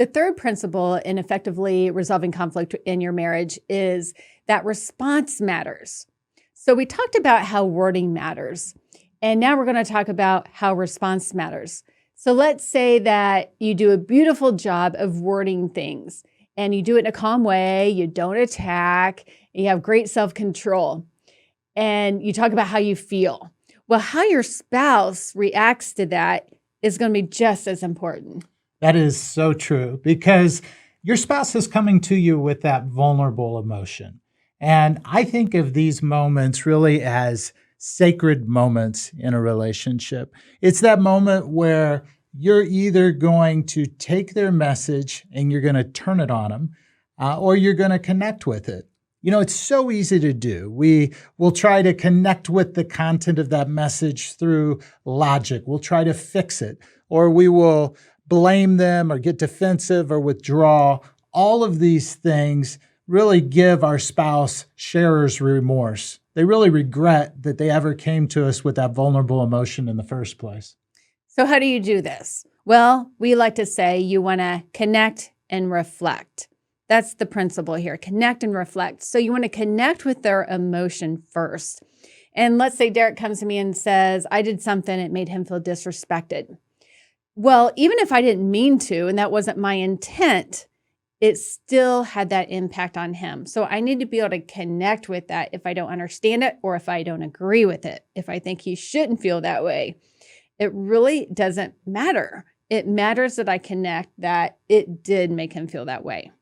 The third principle in effectively resolving conflict in your marriage is that response matters. So we talked about how wording matters, and now we're going to talk about how response matters. So let's say that you do a beautiful job of wording things, and you do it in a calm way, you don't attack, and you have great self-control, and you talk about how you feel. Well, how your spouse reacts to that is going to be just as important. That is so true, because your spouse is coming to you with that vulnerable emotion. And I think of these moments really as sacred moments in a relationship. It's that moment where you're either going to take their message and you're going to turn it on them, or you're going to connect with it. You know, it's so easy to do. We will try to connect with the content of that message through logic. We'll try to fix it, or we will blame them or get defensive or withdraw. All of these things really give our spouse sharer's remorse. They really regret that they ever came to us with that vulnerable emotion in the first place. So how do you do this? Well, we like to say you want to connect and reflect. That's the principle here, connect and reflect. So you want to connect with their emotion first. And let's say Derek comes to me and says, I did something, it made him feel disrespected. Well, even if I didn't mean to, and that wasn't my intent, it still had that impact on him. So I need to be able to connect with that if I don't understand it or if I don't agree with it, if I think he shouldn't feel that way. It really doesn't matter. It matters that I connect that it did make him feel that way.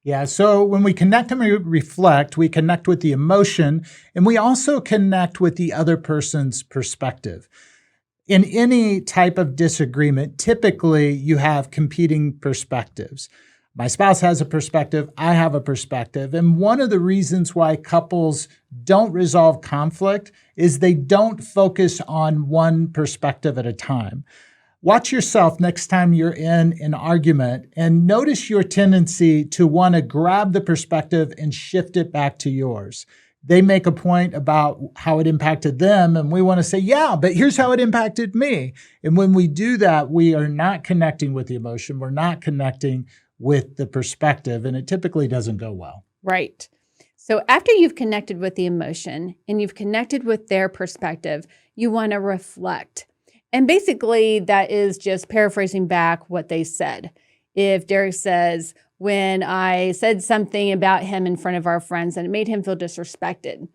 Yeah, so when we connect and reflect, we connect with the emotion, and we also connect with the other person's perspective. In any type of disagreement, typically you have competing perspectives. My spouse has a perspective, I have a perspective. And one of the reasons why couples don't resolve conflict is they don't focus on one perspective at a time. Watch yourself next time you're in an argument and notice your tendency to want to grab the perspective and shift it back to yours. They make a point about how it impacted them, and we want to say, yeah, but here's how it impacted me. And when we do that, we are not connecting with the emotion. We're not connecting with the perspective, and it typically doesn't go well. Right. So after you've connected with the emotion and you've connected with their perspective, you want to reflect. And basically, that is just paraphrasing back what they said. If Derek says, when I said something about him in front of our friends and it made him feel disrespected,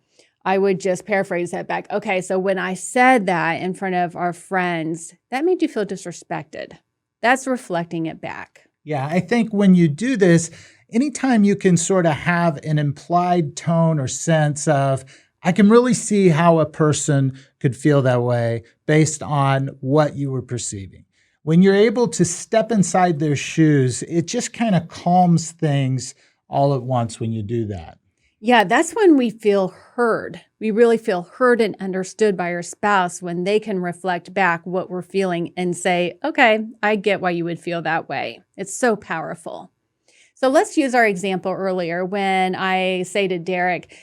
I would just paraphrase that back. Okay, so when I said that in front of our friends, that made you feel disrespected. That's reflecting it back. Yeah, I think when you do this, anytime you can sort of have an implied tone or sense of, I can really see how a person could feel that way based on what you were perceiving. When you're able to step inside their shoes, it just kind of calms things all at once when you do that. Yeah, that's when we feel heard. We really feel heard and understood by our spouse when they can reflect back what we're feeling and say, okay, I get why you would feel that way. It's so powerful. So let's use our example earlier when I say to Derek,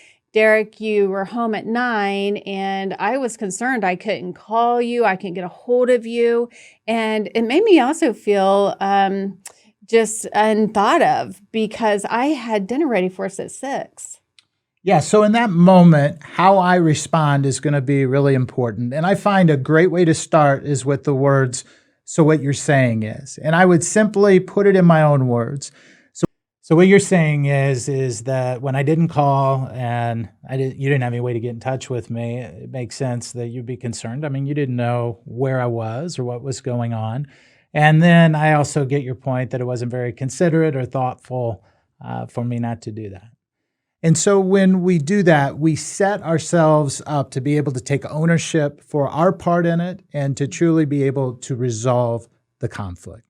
you were home at 9 and I was concerned I couldn't call you, I couldn't get a hold of you. And it made me also feel just unthought of because I had dinner ready for us at 6. Yeah, so in that moment, how I respond is going to be really important. And I find a great way to start is with the words, so what you're saying is. And I would simply put it in my own words. So what you're saying is that when I didn't call and you didn't have any way to get in touch with me, it makes sense that you'd be concerned. I mean, you didn't know where I was or what was going on. And then I also get your point that it wasn't very considerate or thoughtful for me not to do that. And so when we do that, we set ourselves up to be able to take ownership for our part in it and to truly be able to resolve the conflict.